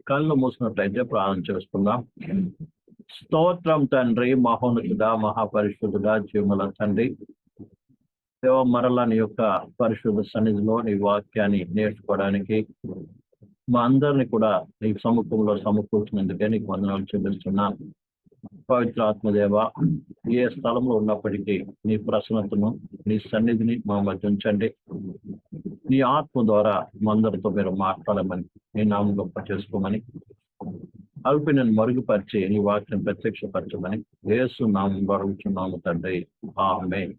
కళ్ళు మూసినట్లయితే ప్రార్థన చేసుకుందాం. స్తోత్రం తండ్రి, మహోన్నతుడా, మహాపరిశుద్ధుడా, జీవముల తండ్రి. దేవ, మరలా నీ యొక్క పరిశుద్ధ సన్నిధిలో నీ వాక్యాన్ని నేర్చుకోవడానికి మా అందరిని కూడా నీ సముఖంలో సమకూర్చినందుకే నీకు వందనాలు చెల్లిస్తున్నాం. పవిత్ర ఆత్మదేవ, ఏ స్థలంలో ఉన్నప్పటికీ నీ ప్రసన్నతను, నీ సన్నిధిని మా మధ్య ఉంచండి. నీ ఆత్మ ద్వారా మా అందరితో మీరు మాట్లాడమని, నీ నామం గొప్ప చేసుకోమని, అల్పినను మరుగుపరిచి నీ వాక్యం ప్రత్యక్షపరచమని యేసు నామం గౌరవించున్నాము తండ్రి. ఆమేన్.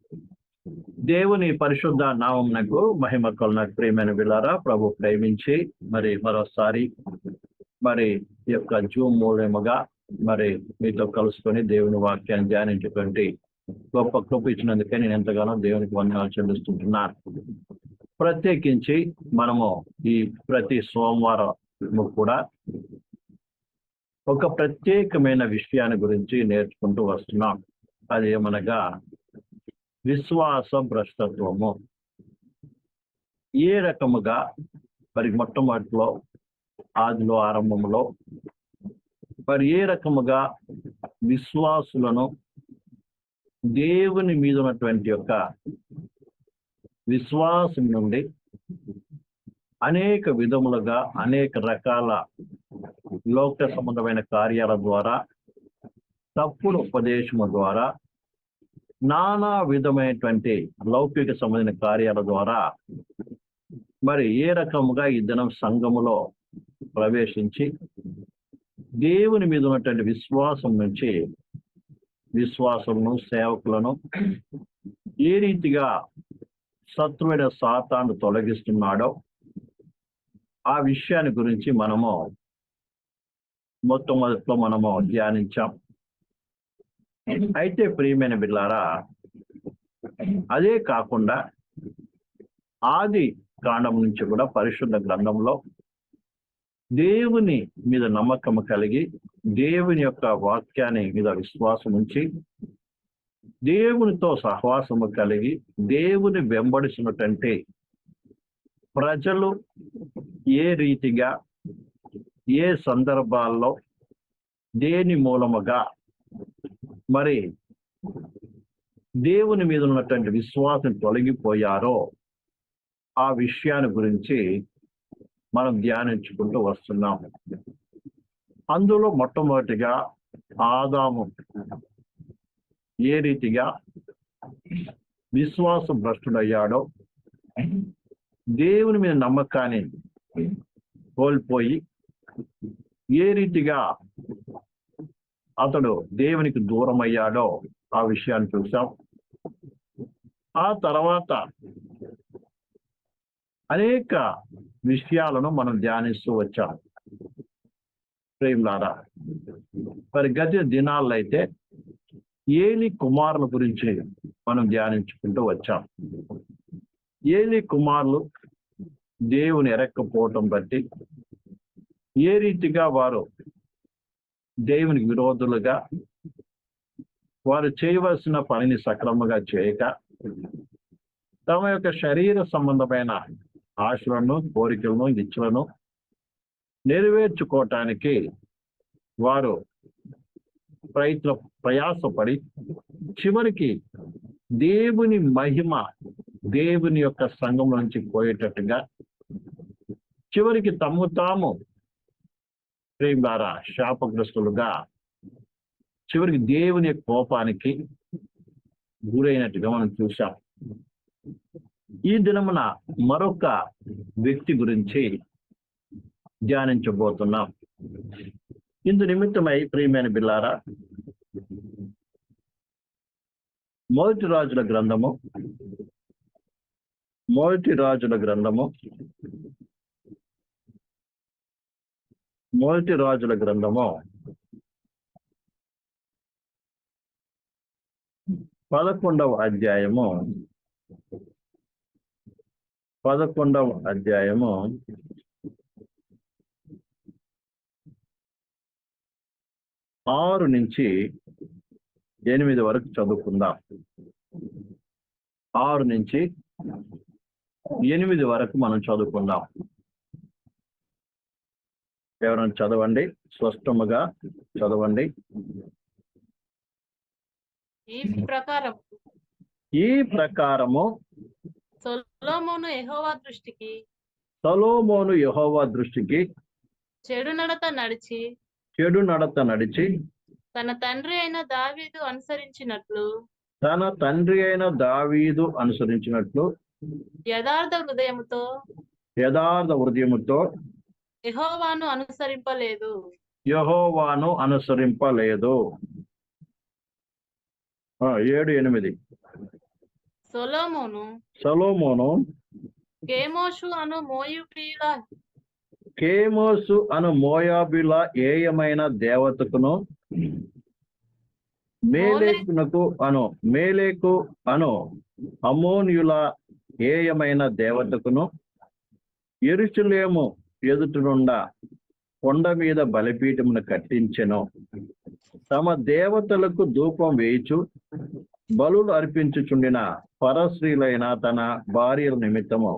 దేవుని పరిశుద్ధ నామమునకు మహిమ కలుగును. ప్రియమైన బిడ్డలారా, ప్రభు ప్రేమించి మరోసారి ఈ యొక్క జూమ్ మూలముగా మీతో కలుసుకొని దేవుని వాక్యాన్ని ధ్యానించేటువంటి గొప్ప కృప ఇచ్చినందుకే నేను ఎంతగానో దేవునికి వందనాలు చెల్లిస్తుంటున్నాను. ప్రత్యేకించి మనము ఈ ప్రతి సోమవారం కూడా ఒక ప్రత్యేకమైన విషయాన్ని గురించి నేర్చుకుంటూ వస్తున్నాం. అది ఏమనగా విశ్వాస భ్రష్టత్వము. ఏ రకముగా మొట్టమొదటిలో ఆదిలో ఆరంభంలో ఏ రకముగా విశ్వాసులను దేవుని మీద ఉన్నటువంటి యొక్క విశ్వాసం నుండి అనేక విధములుగా అనేక రకాల లోక సంబంధమైన కార్యాల ద్వారా, తప్పుడు ఉపదేశము ద్వారా, నానా విధమైనటువంటి లౌకిక సంబంధించిన కార్యాల ద్వారా ఏ రకముగా ఈ దినం సంఘములో ప్రవేశించి దేవుని మీద ఉన్నటువంటి విశ్వాసం నుంచి విశ్వాసమును, సేవకులను ఏ రీతిగా శత్రువైన సాతాను తొలగిస్తున్నాడో ఆ విషయాన్ని గురించి మొట్టమొదట్లో ధ్యానించాం. అయితే ప్రియమైన బిడ్డలారా, అదే కాకుండా ఆది కాండం నుంచి కూడా పరిశుద్ధ గ్రంథంలో దేవుని మీద నమ్మకం కలిగి, దేవుని యొక్క వాక్యాన్ని మీద విశ్వాసం ఉంచి, దేవునితో సహవాసము కలిగి, దేవుని వెంబడిస్తున్నటువంటి ప్రజలు ఏ రీతిగా, ఏ సందర్భాల్లో, దేని మూలముగా దేవుని మీద ఉన్నటువంటి విశ్వాసం తొలగిపోయారో ఆ విషయాన్ని గురించి మనం ధ్యానించుకుంటూ వస్తున్నాం. అందులో మొట్టమొదటిగా ఆదాము ఏ రీతిగా విశ్వాస భ్రష్టుడయ్యాడో, దేవుని మీద నమ్మకాన్ని కోల్పోయి ఏ రీతిగా అతడు దేవునికి దూరం అయ్యాడో ఆ విషయాన్ని చూసాం. ఆ తర్వాత అనేక విషయాలను మనం ధ్యానిస్తూ వచ్చాం. ప్రేమలారా, గత దినాల్లో అయితే ఏలి కుమారుల గురించి మనం ధ్యానించుకుంటూ వచ్చాం. ఏలి కుమారులు దేవుని ఎరక్కపోవటం బట్టి ఏ రీతిగా వారు దేవునికి విరోధులుగా, వారు చేయవలసిన పనిని సక్రమంగా చేయక, తమ యొక్క శరీర సంబంధమైన ఆశలను, కోరికలను, ఇచ్చలను నెరవేర్చుకోవటానికి వారు ప్రయాసపడి చివరికి దేవుని మహిమ దేవుని యొక్క సంఘం నుంచి పోయేటట్టుగా, చివరికి తమ్ము తాము ప్రేమ ద్వారా శాపగ్రస్తులుగా, చివరికి దేవుని కోపానికి గురైనట్టుగా మనం చూసాం. ఈ దినమున మరొక వ్యక్తి గురించి ధ్యానించబోతున్నాం. ఇందు నిమిత్తమై ప్రియమైన బిడ్డలారా, మొదటి రాజుల గ్రంథము 11వ అధ్యాయము 6 నుంచి 8 వరకు చదువుకుందాం. 6 నుంచి 8 వరకు మనం చదువుకుందాం. ఎవరైనా చదవండి, స్పష్టముగా చదవండి. ఈ ప్రకారము సొలొమోను యెహోవా దృష్టికి చెడు నడత నడిచి తన తండ్రి అయిన దావీదు అనుసరించినట్లు యథార్థ హృదయముతో యెహోవాను అనుసరింపలేదు. 7-8. సొలొమోను కేమోషు అను మోయాబీల ఏయమైన దేవతకును మేలేకు అను అమ్మోనీయుల ఏయమైన దేవతకును యెరూషలేము ఎదుటనుండా కొండ మీద బలిపీఠమును కట్టించెను. తమ దేవతలకు ధూపం వేయిచు బలులు అర్పించుచుండిన పరస్త్రీలైన తన భార్యల నిమిత్తము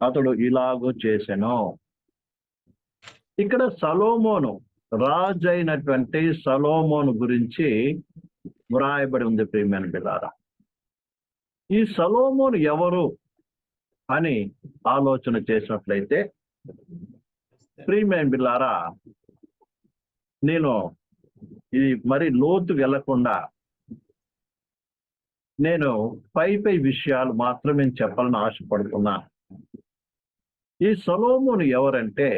అతడు ఇలాగూ చేసెను. ఇక్కడ సొలొమోను, రాజు అయినటువంటి సొలొమోను గురించి వ్రాయబడి ఉంది. ప్రియమైన బిడ్డలారా, ఈ సొలొమోను ఎవరు అని ఆలోచన చేసినట్లయితే, ప్రియమైన బిడ్డలారా, నేను ఇది మరి లోతు వెళ్లకుండా నేను పై విషయాలు మాత్రమే చెప్పాలని ఆశపడుతున్నాను. ఈ సొలొమోను ఎవరంటే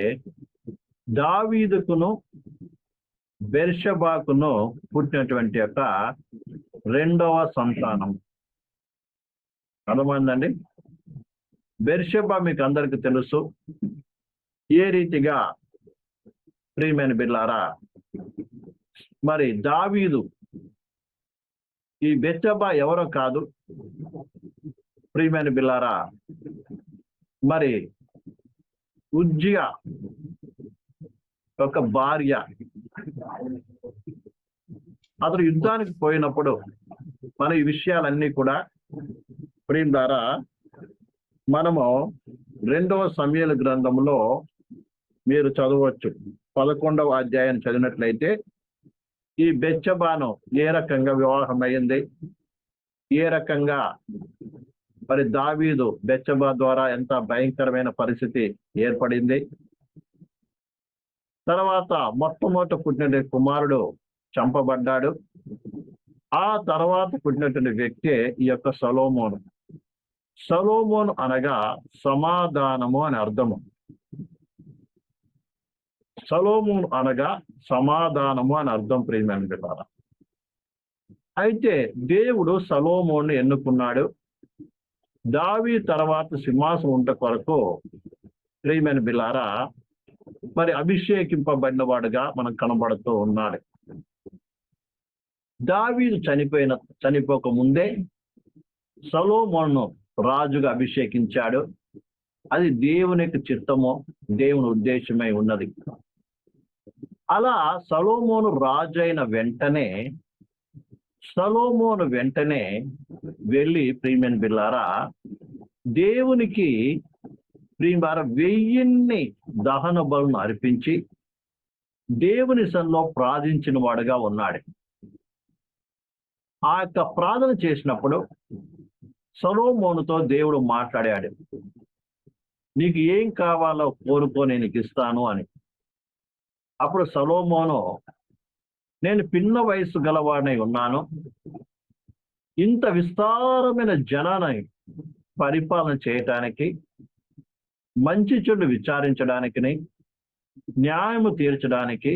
దావీదుకును బెర్షెబాకును పుట్టినటువంటి యొక్క రెండవ సంతానం. అర్థమైందండి? బెర్షెబా మీకు అందరికి తెలుసు. ఏ రీతిగా ప్రియమైన బిడ్డలారా, మరి దావీదు, ఈ బెర్షెబా ఎవరో కాదు ప్రియమైన బిడ్డలారా, మరి ఉజ్జియా ఒక భార్య. అతడు యుద్ధానికి పోయినప్పుడు మన ఈ విషయాలన్నీ కూడా ప్రియం ద్వారా మనము 2వ సమూయేలు గ్రంథంలో మీరు చదవచ్చు. 11వ అధ్యాయాన్ని చదివినట్లయితే ఈ బెత్షెబాను ఏ రకంగా వివాహం అయింది, ఏ రకంగా మరి దావీదు బెత్షెబా ద్వారా ఎంత భయంకరమైన పరిస్థితి ఏర్పడింది, తర్వాత మొట్టమొదట పుట్టిన కుమారుడు చంపబడ్డాడు, ఆ తర్వాత పుట్టినటువంటి వ్యక్తే ఈ యొక్క సొలొమోను. సొలొమోను అనగా సమాధానము అని అర్థము. సొలొమోను అనగా సమాధానము అని అర్థం. ప్రియమైన బిడ్డలారా, అయితే దేవుడు సొలొమోను ఎన్నుకున్నాడు. దావీదు తర్వాత సింహాసనం ఉంట కొరకు ప్రియమైన బిడ్డలారా మరి అభిషేకింపబడిన వాడుగా మనం కనబడుతూ ఉన్నాడు. దావీదు చనిపోక ముందే సొలొమోనును రాజుగా అభిషేకించాడు. అది దేవునికి చిత్తము, దేవుని ఉద్దేశమై ఉన్నది. అలా సొలొమోను రాజు అయిన వెంటనే వెళ్ళి ప్రియమైన బిడ్డలారా దేవునికి ప్రియమైన 1000 దహన బలులను అర్పించి దేవుని సన్నిధిలో ప్రార్థించిన వాడుగా ఉన్నాడు. ఆ యొక్క ప్రార్థన చేసినప్పుడు సొలొమోనుతో దేవుడు మాట్లాడాడు. నీకు ఏం కావాలో కోరుకో, నేను నీకు ఇస్తాను అని. అప్పుడు సొలొమోను, నేను పిన్న వయసు గలవాడినై ఉన్నాను, ఇంత విస్తారమైన జనాన్ని పరిపాలన చేయటానికి, మంచి చెడు విచారించడానికి, న్యాయము తీర్చడానికి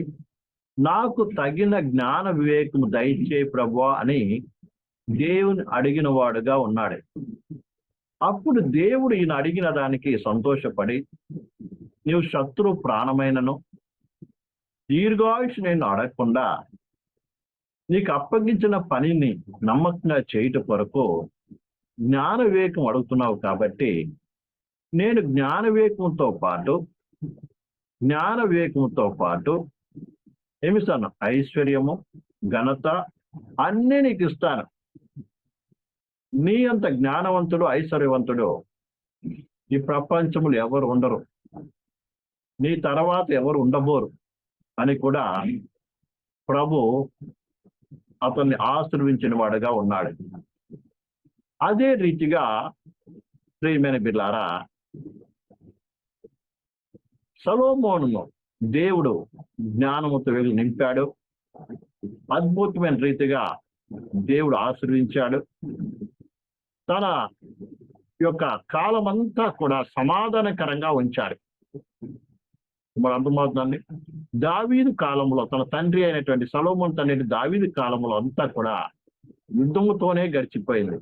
నాకు తగిన జ్ఞాన వివేకము దయచే ప్రభువా అని దేవుని అడిగిన వాడుగా ఉన్నాడు. అప్పుడు దేవుడు ఈయన అడిగిన దానికి సంతోషపడి, నీవు శత్రు ప్రాణమైనను దీర్ఘాయుష్ నేను అడగకుండా నీకు అప్పగించిన పనిని నమ్మకంగా చేయట కొరకు జ్ఞాన వివేకం అడుగుతున్నావు కాబట్టి నేను జ్ఞాన వివేకంతో పాటు ఏమిస్తాను? ఐశ్వర్యము, ఘనత అన్నీ నీకు ఇస్తాను. నీ అంత జ్ఞానవంతుడు, ఐశ్వర్యవంతుడు ఈ ప్రపంచములు ఎవరు ఉండరు. నీ తర్వాత ఎవరు ఉండబోరు అని కూడా ప్రభు అతన్ని ఆశీర్వించిన వాడుగా ఉన్నాడు. అదే రీతిగా ప్రియమైన బిడ్డలారా, సొలొమోనును దేవుడు జ్ఞానముతో నింపాడు. అద్భుతమైన రీతిగా దేవుడు ఆశీర్వించాడు. తన యొక్క కాలమంతా కూడా సమాధానకరంగా ఉంచాడు. మరి అర్థమవుతుందండి. దావీదు కాలంలో తన తండ్రి అయినటువంటి సొలొమోను తండ్రి దావీదు కాలంలో అంతా కూడా యుద్ధముతోనే గడిచిపోయింది.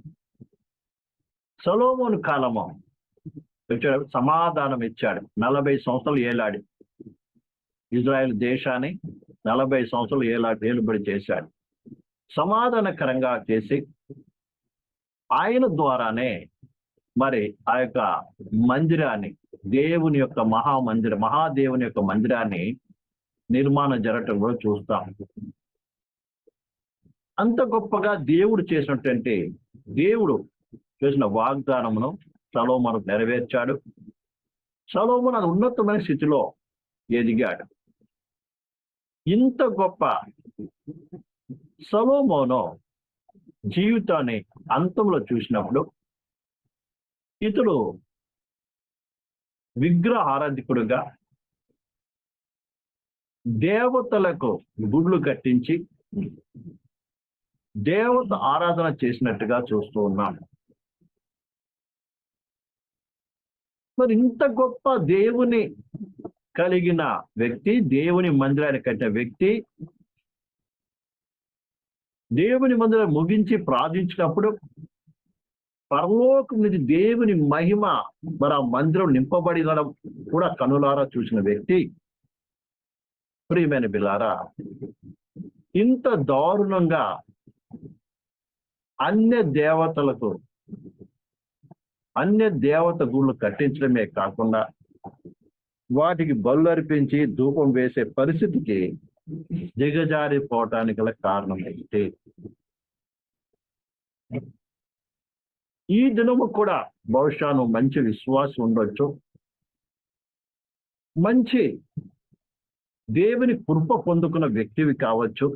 సొలొమోను కాలము సమాధానం ఇచ్చాడు. 40 సంవత్సరాలు ఏలాడి ఇజ్రాయెల్ దేశాన్ని 40 సంవత్సరాలు ఏలుబడి చేశాడు. సమాధానకరంగా చేసి ఆయన ద్వారానే మరి ఆ యొక్క మందిరాన్ని, దేవుని యొక్క మహాదేవుని యొక్క మందిరాన్ని నిర్మాణం జరగటం కూడా చూస్తాం. అంత గొప్పగా దేవుడు చేసిన వాగ్దానమును సొలొమోను నెరవేర్చాడు. సొలొమోను అది ఉన్నతమైన స్థితిలో ఎదిగాడు. ఇంత గొప్ప సొలొమోను జీవితాన్ని అంతంలో చూసినప్పుడు ఇతడు విగ్రహ ఆరాధికుడుగా దేవతలకు గుడ్లు కట్టించి దేవత ఆరాధన చేసినట్టుగా చూస్తూ ఉన్నాం. మరి ఇంత గొప్ప దేవుని కలిగిన వ్యక్తి, దేవుని మందిరాన్ని కట్టిన వ్యక్తి, దేవుని మందిరం ముగించి ప్రార్థించినప్పుడు పరలోకం నుంచి దేవుని మహిమ మరి ఆ మందిరం నింపబడినడం కూడా కనులారా చూసిన వ్యక్తి. ప్రియమైన బిడ్డలారా, ఇంత దారుణంగా అన్య దేవత గుళ్ళు కట్టించడమే కాకుండా వాటికి బలు అర్పించి ధూపం వేసే పరిస్థితికి దిగజారిపోవటానికి గల కారణం అయితే ఈ దినము కూడా బహుశా నువ్వు మంచి విశ్వాసం ఉండొచ్చు, మంచి దేవుని కృప పొందుకున్న వ్యక్తివి కావచ్చు,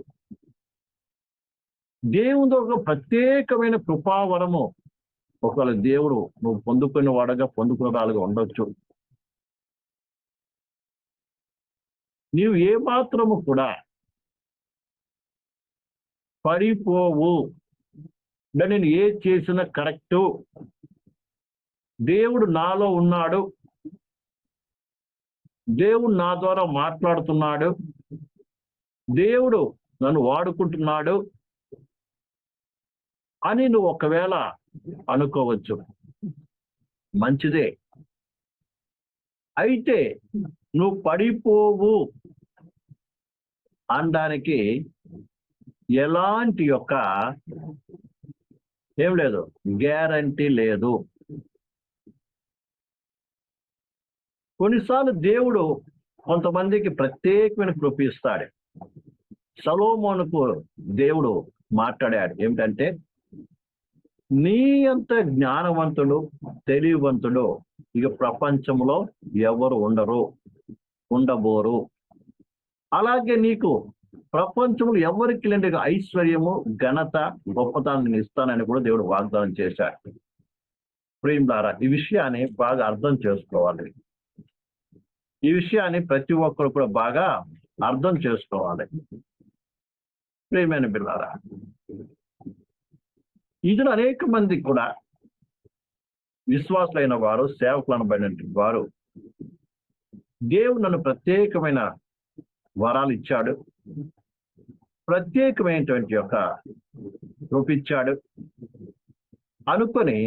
దేవుని ఒక ప్రత్యేకమైన కృపావరము ఒకవేళ దేవుడు నువ్వు పొందుకున్న వాళ్ళుగా ఉండొచ్చు. నీవు ఏమాత్రము కూడా పడిపోవు. నేను ఏ చేసినా కరెక్టు, దేవుడు నాలో ఉన్నాడు, దేవుడు నా ద్వారా మాట్లాడుతున్నాడు, దేవుడు నన్ను వాడుకుంటున్నాడు అని నువ్వు ఒకవేళ అనుకోవచ్చు. మంచిదే. అయితే నువ్వు పడిపోవు అనడానికి ఎలాంటి యొక్క ఏం లేదు, గ్యారంటీ లేదు. కొన్నిసార్లు దేవుడు కొంతమందికి ప్రత్యేకమైన కృప ఇస్తాడు. సొలొమోనుకు దేవుడు మాట్లాడాడు ఏమిటంటే, నీ అంత జ్ఞానవంతుడు, తెలివివంతుడు ఇక ప్రపంచంలో ఎవరు ఉండబోరు. అలాగే నీకు ప్రపంచంలో ఎవరికి లేని ఐశ్వర్యము, ఘనత, గొప్పతనం ఇస్తానని కూడా దేవుడు వాగ్దానం చేశాడు. ప్రియులారా, ఈ విషయాన్ని బాగా అర్థం చేసుకోవాలి. ఈ విషయాన్ని ప్రతి ఒక్కరు కూడా బాగా అర్థం చేసుకోవాలి. ప్రియమైన బిడ్డలారా, ఇందులో అనేక మంది కూడా విశ్వాసులైన వారు, సేవకులు అనబడిన వారు, దేవుడు నన్ను ప్రత్యేకమైన వరాలు ఇచ్చాడు, ప్రత్యేకమైనటువంటి యొక్క రూపిచ్చాడు అనుకొని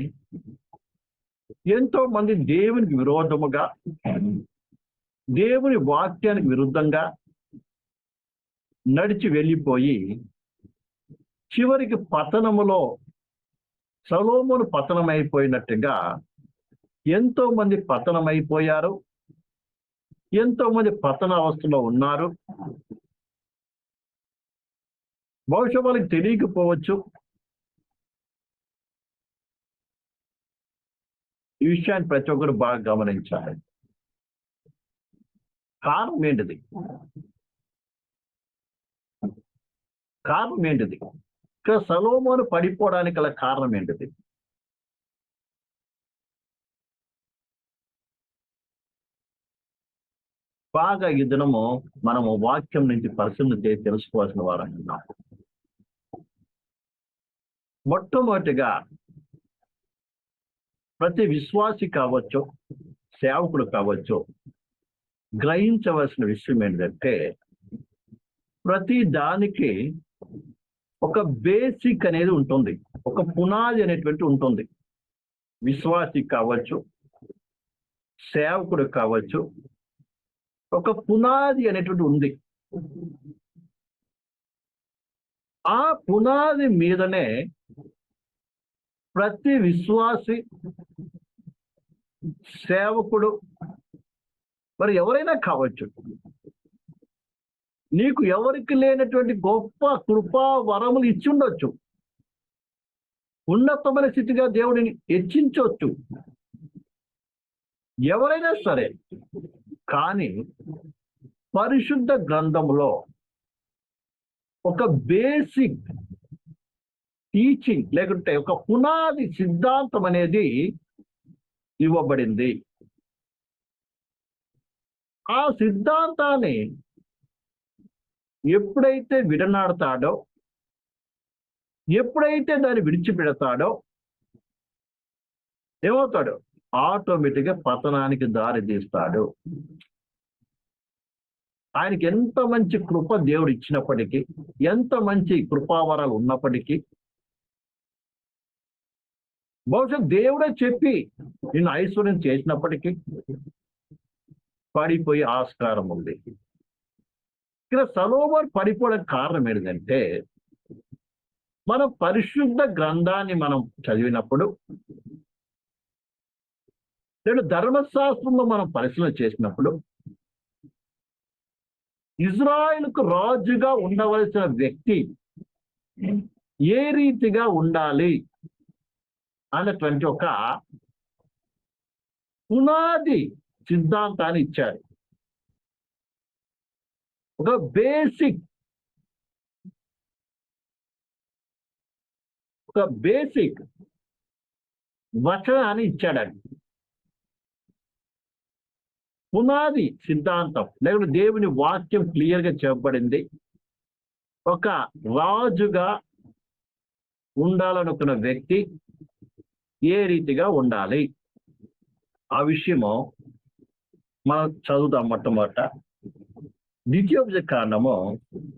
ఎంతో మంది దేవునికి విరోధముగా, దేవుని వాక్యానికి విరుద్ధంగా నడిచి వెళ్ళిపోయి చివరికి పతనములో సొలొమోను పతనమైపోయినట్టుగా ఎంతో మంది పతనమైపోయారు, ఎంతో మంది పతన అవస్థలో ఉన్నారు. బహుశా వాళ్ళకి తెలియకపోవచ్చు. ఈ విషయాన్ని ప్రతి ఒక్కరు బాగా గమనించాలి. కారణం ఏంటిది? కారణం ఏంటిది? ఇక్కడ సొలొమోను పడిపోవడానికి గల కారణం ఏంటిది? బాగా ఈ దినము మనము వాక్యం నుంచి పరిశీలన చేసి తెలుసుకోవాల్సిన వారం ఉన్నాం. మొట్టమొదటిగా ప్రతి విశ్వాసి కావచ్చు, సేవకుడు కావచ్చు, గ్రహించవలసిన విషయం ఏంటంటే ప్రతి దానికి ఒక బేసిక్ అనేది ఉంటుంది, ఒక పునాది అనేటువంటి ఉంటుంది. విశ్వాసి కావచ్చు, సేవకుడు కావచ్చు, ఒక పునాది అనేటువంటి ఉంది. ఆ పునాది మీదనే ప్రతి విశ్వాసి, సేవకుడు, మరి ఎవరైనా కావచ్చు, నీకు ఎవరికి లేనటువంటి గొప్ప కృపా వరములు ఇచ్చి ఉండొచ్చు, ఉన్నతమైన స్థితిగా దేవుడిని హెచ్చించవచ్చు, ఎవరైనా సరే. కానీ పరిశుద్ధ గ్రంథంలో ఒక బేసిక్ టీచింగ్ లేకుంటే ఒక పునాది సిద్ధాంతం అనేది ఇవ్వబడింది. ఆ సిద్ధాంతాన్ని ఎప్పుడైతే విడనాడతాడో, ఎప్పుడైతే దాన్ని విడిచిపెడతాడో ఏమవుతాడు? ఆటోమేటిక్గా పతనానికి దారి తీస్తాడు. ఆయనకి ఎంత మంచి కృప దేవుడు ఇచ్చినప్పటికీ, ఎంత మంచి కృపావరాలు ఉన్నప్పటికీ, బహుశా దేవుడే చెప్పి నిన్ను ఐశ్వర్యం చేసినప్పటికీ పడిపోయే ఆస్కారం ఉంది. ఇక్కడ సొలొమోను పడిపోవడానికి కారణం ఏంటంటే మనం పరిశుద్ధ గ్రంథాన్ని మనం చదివినప్పుడు, లేదా ధర్మశాస్త్రంలో మనం పరిశీలన చేసినప్పుడు, ఇజ్రాయిల్కు రాజుగా ఉండవలసిన వ్యక్తి ఏ రీతిగా ఉండాలి అన్నటువంటి ఒక పునాది సిద్ధాంతాన్ని ఇచ్చారు. ఒక బేసిక్ వచనాన్ని ఇచ్చాడండి. పునాది సిద్ధాంతం లేకుంటే దేవుని వాక్యం క్లియర్ గా చెప్పబడింది. ఒక రాజుగా ఉండాలనుకున్న వ్యక్తి ఏ రీతిగా ఉండాలి ఆ విషయము మనం చదువుదాం. మొట్టమొదట ద్వితీయోపదేశ కాండము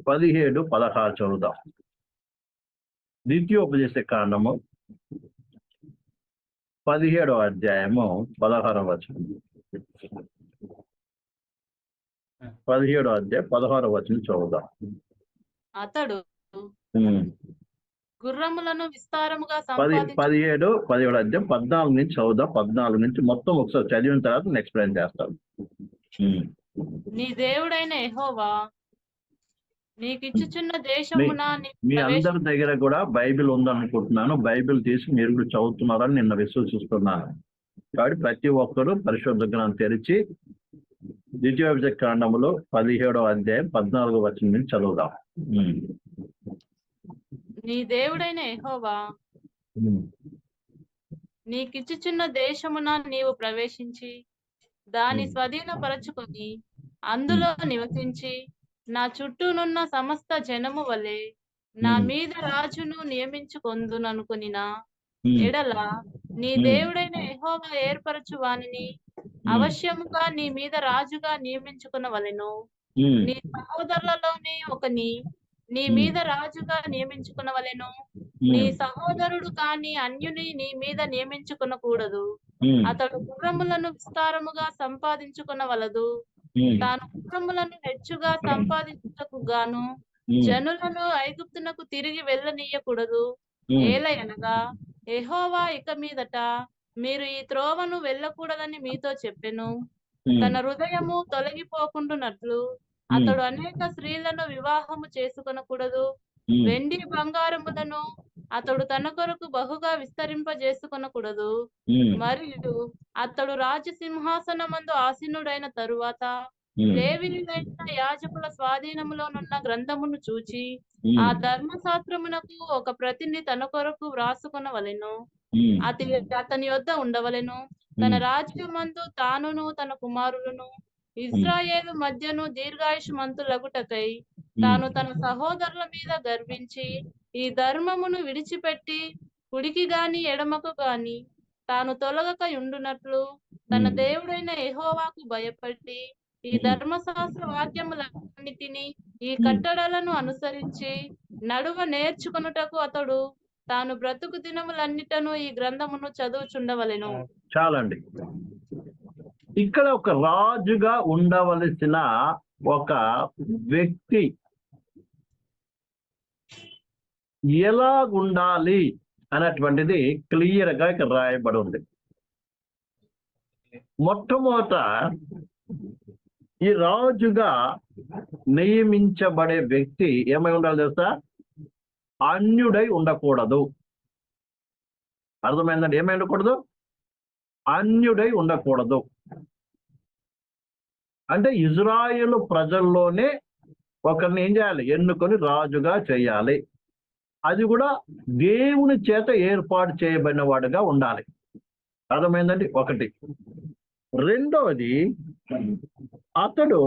17-16 చదువుదాం. ద్వితీయోపదేశ కాండము 17వ అధ్యాయము 16వ వచనం. 17వ అధ్యాయం 16వ వచనం చదువుదాం. అతడు గుర్రములను విస్తారముగా 17 అధ్యాయం 14 నుంచి చదువుదాం. 14 నుంచి మొత్తం ఒకసారి చదివిన తర్వాత ఎక్స్ప్లెయిన్ చేస్తాను. నీ దేవుడైన యెహోవా నీకిచ్చుచున్న దేశమున మీ అందరి దగ్గర కూడా బైబిల్ ఉందనుకుంటున్నాను. బైబిల్ తీసి మీరు కూడా చదువుతున్నారని నిన్న విశ్వసిస్తున్నాను. కాబట్టి ప్రతి ఒక్కరు పరిశుద్ధ గ్రంథం తెరిచి ద్వితీయోపదేశ కాండములో 17వ అధ్యాయం 14వ వచనం నుంచి చదువుదాం. నీ దేవుడైన యెహోవా నీకిచ్చుచున్న దేశమున నీవు ప్రవేశించి దాని స్వాధీనపరచుకొని అందులో నివసించి నా చుట్టూనున్న సమస్త జనము వలె నా మీద రాజును నియమించుకొందుననుకొనిన ఎడల నీ దేవుడైన యెహోవా ఏర్పరచు వానిని అవశ్యముగా నీ మీద రాజుగా నియమించుకునవలెను. నీ సహోదరులలోని ఒకని నీ మీద రాజుగా నియమించుకునవలెను. నీ సహోదరుడు కాని అన్యుని నీ మీద నియమించుకునకూడదు. అతడు గుర్రములను విస్తారముగా సంపాదించుకునవలదు. తాను గుర్రములను హెచ్చుగా సంపాదించుటకు గాను జనులను ఐగుప్తునకు తిరిగి వెళ్ళనీయకూడదు. ఏలయనగా యెహోవా ఇక మీదట మీరు ఈ త్రోవను వెళ్ళకూడదని మీతో చెప్పెను. తన హృదయము తొలగిపోకుండునట్లు అతడు అనేక స్త్రీలను వివాహము చేసుకొనకూడదు. వెండి బంగారములను అతడు తన కొరకు బహుగా విస్తరింపజేసుకొనకూడదు. మరియు అతడు రాజ సింహాసనమందు ఆసీనుడైన తరువాత లేవీయులైన యాజకుల స్వాధీనములోనున్న గ్రంథమును చూచి ఆ ధర్మశాస్త్రమునకు ఒక ప్రతిని తన కొరకు వ్రాసుకొనవలెను. అతని యొద్ద ఉండవలెను. తన రాజ్యమందు తానును తన కుమారులను ఇజ్రాయేలు మధ్యను దీర్ఘాయుష్మంతులగుటకై తాను తన సహోదరుల మీద గర్వించి ఈ ధర్మమును విడిచిపెట్టి కుడికి గాని ఎడమకు గాని తాను తొలగక ఉండునట్లు తన దేవుడైన యెహోవాకు భయపడి ఈ ధర్మశాస్త్ర వాక్యములన్నిటిని ఈ కట్టడలను అనుసరించి నడువ నేర్చుకొనుటకు అతడు తాను బ్రతుకు దినములన్నిటను ఈ గ్రంథమును చదువుచుండవలెను. చాలండి. ఇక్కడ ఒక రాజుగా ఉండవలసిన ఒక వ్యక్తి ఎలాగుండాలి అనేటువంటిది క్లియర్ గా ఇక్కడ రాయబడి ఉంది. మొట్టమొదట ఈ రాజుగా నియమించబడే వ్యక్తి ఏమై ఉండాలి తెలుసా? అన్యుడై ఉండకూడదు. అర్థమైందండి? ఏమై ఉండకూడదు? అన్యుడై ఉండకూడదు. అంటే ఇజ్రాయేలు ప్రజల్లోనే ఒకరిని ఏం చేయాలి? ఎన్నుకొని రాజుగా చేయాలి. అది కూడా దేవుని చేత ఏర్పాటు చేయబడిన వాడుగా ఉండాలి. అర్థమైందండి? ఒకటి. రెండవది, అతడు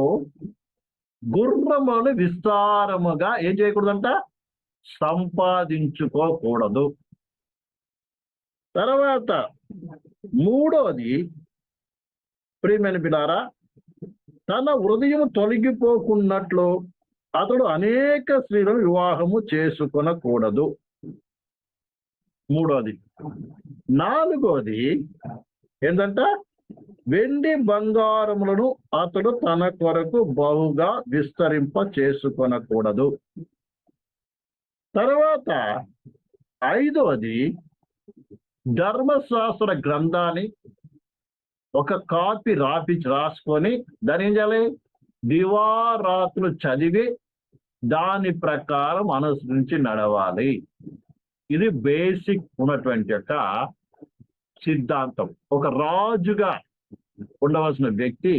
గుర్రమును విస్తారముగా ఏం చేయకూడదంట? సంపాదించుకోకూడదు. తర్వాత మూడవది, ప్రియమైన బిడ్డారా, తన హృదయం తొలగిపోకున్నట్లు అతడు అనేక స్త్రీలను వివాహము చేసుకొనకూడదు. మూడోది. నాలుగోది ఏంటంట? వెండి బంగారములను అతడు తన కొరకు బహుగా విస్తరింప చేసుకొనకూడదు. తర్వాత ఐదవది, ధర్మశాస్త్ర గ్రంథాన్ని ఒక కాపీ రాసుకొని దాని ఏం చేయాలి? దివారాత్రులు చదివి దాని ప్రకారం అనుసరించి నడవాలి. ఇది బేసిక్ ఉన్నటువంటి యొక్క సిద్ధాంతం. ఒక రాజుగా ఉండవలసిన వ్యక్తి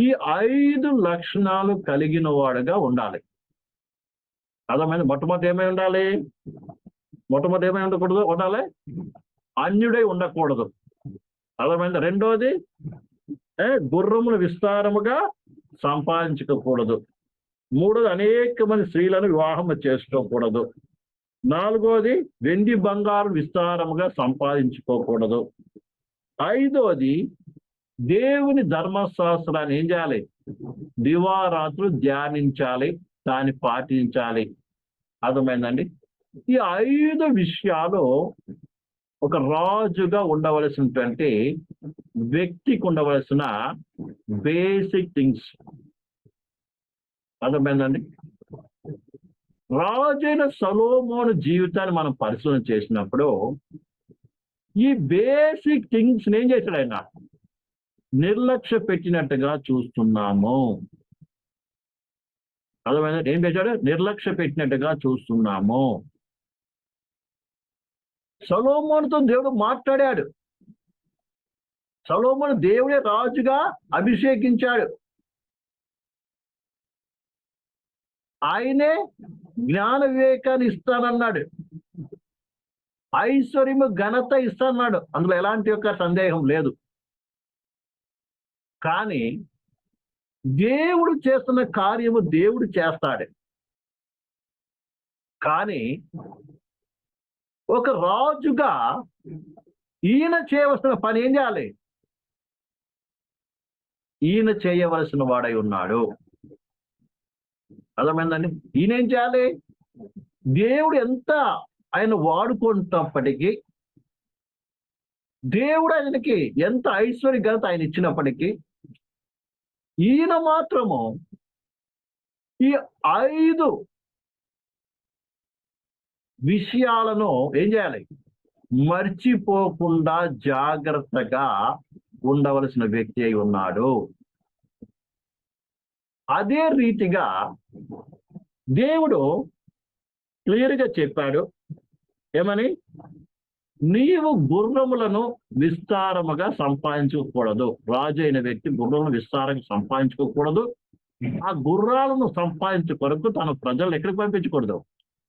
ఈ 5 లక్షణాలు కలిగిన వాడుగా ఉండాలి. అర్థమైంది? మొట్టమొదటి ఏమై ఉండాలి? మొట్టమొదటి ఏమై ఉండాలి? అన్యుడై ఉండకూడదు. అర్థమైంది? రెండోది, గుర్రమును విస్తారముగా సంపాదించకూడదు. మూడోది, అనేక మంది స్త్రీలను వివాహం చేసుకోకూడదు. నాలుగోది, వెండి బంగారం విస్తారముగా సంపాదించుకోకూడదు. ఐదోది, దేవుని ధర్మశాస్త్రాన్ని ఏం చేయాలి? దివారాత్రులు ధ్యానించాలి, దాన్ని పాటించాలి. అర్థమైందండి? ఈ 5 విషయాలు ఒక రాజుగా ఉండవలసినటువంటి వ్యక్తికి ఉండవలసిన బేసిక్ థింగ్స్. అర్థమైందండి? రాజైన సొలొమోను జీవితాన్ని మనం పరిశీలన చేసినప్పుడు ఈ బేసిక్ థింగ్స్ ఏం చేశాడు? ఆయన నిర్లక్ష్య పెట్టినట్టుగా చూస్తున్నాము. అర్థమైందండి? ఏం చేశాడు? నిర్లక్ష్య పెట్టినట్టుగా చూస్తున్నాము. సొలొమోనుతో దేవుడు మాట్లాడాడు. సొలొమోను దేవుడే రాజుగా అభిషేకించాడు. ఆయనే జ్ఞాన వివేకాన్ని ఇస్తానన్నాడు. ఐశ్వర్యము ఘనత ఇస్తానన్నాడు. అందులో ఎలాంటి యొక్క సందేహం లేదు. కానీ దేవుడు చేస్తున్న కార్యము దేవుడు చేస్తాడు. కానీ ఒక రాజుగా ఈయన చేయవలసిన పని ఏం చేయాలి? ఈయన చేయవలసిన వాడై ఉన్నాడు. అర్థమైందండి? ఈయన ఏం చేయాలి? దేవుడు ఎంత ఆయన వాడుకుంటున్నప్పటికీ, దేవుడు ఆయనకి ఎంత ఐశ్వర్య ఘనత ఆయన ఇచ్చినప్పటికీ, ఈయన మాత్రము ఈ 5 విషయాలను ఏం చేయాలి? మర్చిపోకుండా జాగ్రత్తగా ఉండవలసిన వ్యక్తి అయి ఉన్నాడు. అదే రీతిగా దేవుడు క్లియర్గా చెప్పాడు. ఏమని? నీవు గుర్రములను విస్తారముగా సంపాదించకూడదు. రాజు అయిన వ్యక్తి గుర్రములను విస్తారంగా సంపాదించుకోకూడదు. ఆ గుర్రాలను సంపాదించే కొరకు తన ప్రజలు ఎక్కడికి పంపించకూడదు,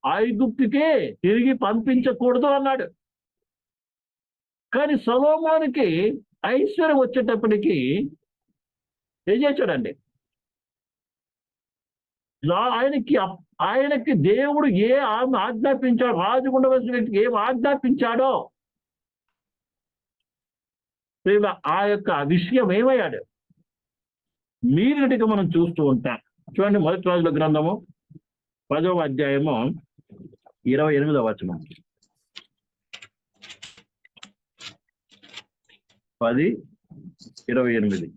ఐగుప్తుకే తిరిగి పంపించకూడదు అన్నాడు. కానీ సొలొమోనుకి ఐశ్వర్యం వచ్చేటప్పటికి ఏం చేశాడండి? ఆయనకి దేవుడు ఏ ఆజ్ఞాపించాడు, రాజు ఉండవలసిన వ్యక్తికి ఏం ఆజ్ఞాపించాడో ఆ యొక్క విషయం ఏమయ్యాడు మీరుటిగా మనం చూస్తూ ఉంటాం. చూడండి, మొదటి రాజుల గ్రంథము 10వ అధ్యాయము 28వ వచనం. 10:28.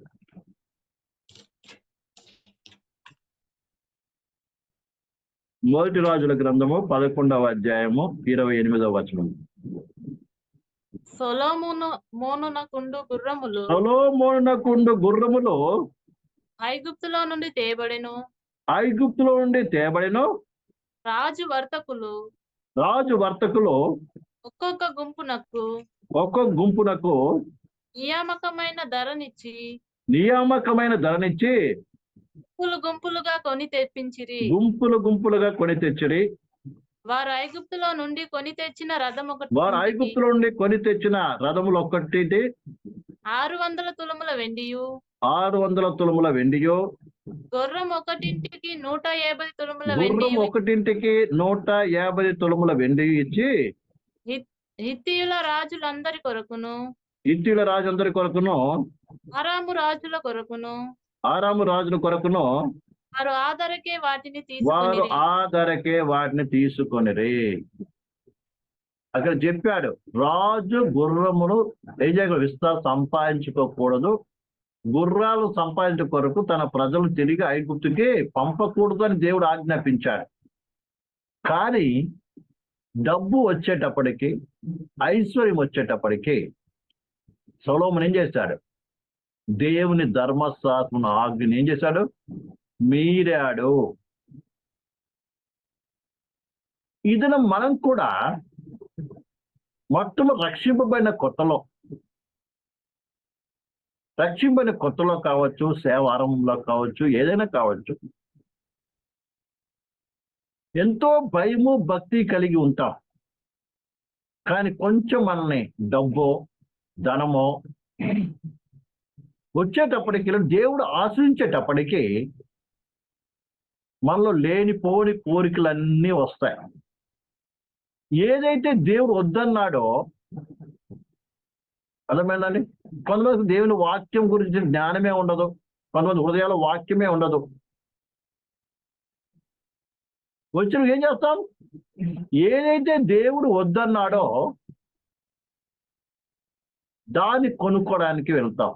మొదటి రాజుల గ్రంథము 11వ అధ్యాయము 28వ వచనం. సొలొమోనునకుండు గుర్రములు ఐగుప్తులో నుండి తేబడెను. రాజు వర్తకులు ఒక్కొక్క గుంపునకు నియామకమైన ధరనిచ్చి గుంపులుగా కొని తెప్పించిరి. వారు ఐగుప్తులో నుండి కొని తెచ్చిన రథములు ఒక్కటి 600 తులముల వెండియు, గుర్రం ఒకటింటికి 150 తులముల వెండియు ఇచ్చి హిత్తీయుల రాజులందరి కొరకును అరాము రాజుల కొరకును వారు ఆదరకే వాటిని తీసుకొనిరి. అక్కడ చెప్పాడు, రాజు గుర్రమును సంపాదించుకోకూడదు, గుర్రాలు సంపాదించే కొరకు తన ప్రజలు తిరిగి ఐగుప్తుకి పంపకూడదు అని దేవుడు ఆజ్ఞాపించాడు. కానీ డబ్బు వచ్చేటప్పటికి, ఐశ్వర్యం వచ్చేటప్పటికి సొలొమోను ఏం చేశాడు? దేవుని ధర్మశాస్త్రమును ఆజ్ఞని ఏం చేశాడు? మీరాడు. ఇది మనం కూడా మొట్టమొదటి రక్షింపబడిన కొత్తలో కావచ్చు, సేవారంభంలో కావచ్చు, ఏదైనా కావచ్చు, ఎంతో భయము భక్తి కలిగి ఉంటాం. కానీ కొంచెం మనల్ని డబ్బో ధనమో వచ్చేటప్పటికి, దేవుడు ఆశ్రయించేటప్పటికి మనలో లేనిపోని కోరికలన్నీ వస్తాయి. ఏదైతే దేవుడు వద్దన్నాడో, అర్థమైందండి? కొంతమంది దేవుని వాక్యం గురించి జ్ఞానమే ఉండదు, కొంతమంది హృదయాల వాక్యమే ఉండదు. వచ్చిన ఏం చేస్తాం? ఏదైతే దేవుడు వద్దన్నాడో దాన్ని కొనుక్కోవడానికి వెళ్తాం,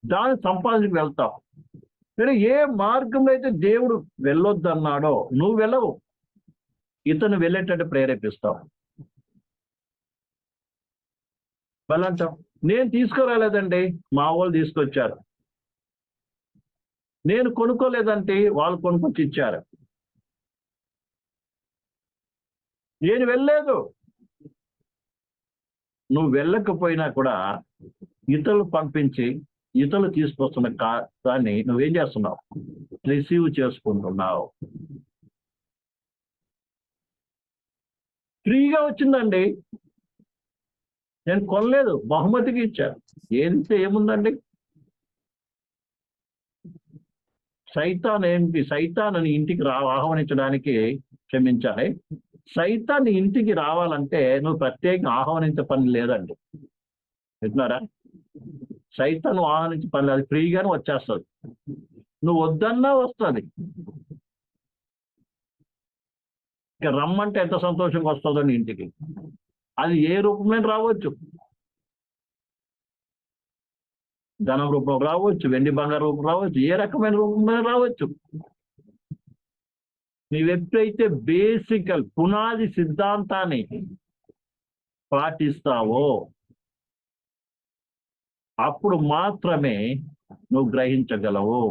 దాన్ని సంపాదించుకు వెళ్తాం. మీరు ఏ మార్గంలో అయితే దేవుడు వెళ్ళొద్దన్నాడో నువ్వు వెళ్ళవు, ఇతను వెళ్ళేటట్టు ప్రేరేపిస్తావు. వెళ్ళంటాం, నేను తీసుకురాలేదండి, మా వాళ్ళు తీసుకొచ్చారు. నేను కొనుక్కోలేదంటే వాళ్ళు కొనుక్కొచ్చి ఇచ్చారు. నేను వెళ్ళలేదు. నువ్వు వెళ్ళకపోయినా కూడా ఇతరులు పంపించి ఇతరులు తీసుకొస్తున్న దాన్ని నువ్వేం చేస్తున్నావు? రిసీవ్ చేసుకుంటున్నావు. ఫ్రీగా వచ్చిందండి, నేను కొనలేదు, బహుమతికి ఇచ్చాను. ఏముందండి? సైతాన్ని ఇంటికి ఆహ్వానించడానికి, క్షమించాలి, సైతాన్ని ఇంటికి రావాలంటే నువ్వు ప్రత్యేకంగా ఆహ్వానించే పని లేదండి. వింటున్నారా? సైతాన్ని ఆహ్వానించే పని లేదు, ఫ్రీగానే వచ్చేస్తుంది. నువ్వు వద్దన్నా వస్తుంది. ఇక రమ్మంటే ఎంత సంతోషంగా వస్తుందో నీ ఇంటికి. అది ఏ రూపంలో రావచ్చు, ధనం రూపం రావచ్చు, వెండి బంగారు రూపం రావచ్చు, ఏ రకమైన రూపంలో రావచ్చు. నీవెప్పుడైతే బేసికల్ పునాది సిద్ధాంతాన్ని పాటిస్తావో అప్పుడు మాత్రమే నువ్వు గ్రహించగలవు.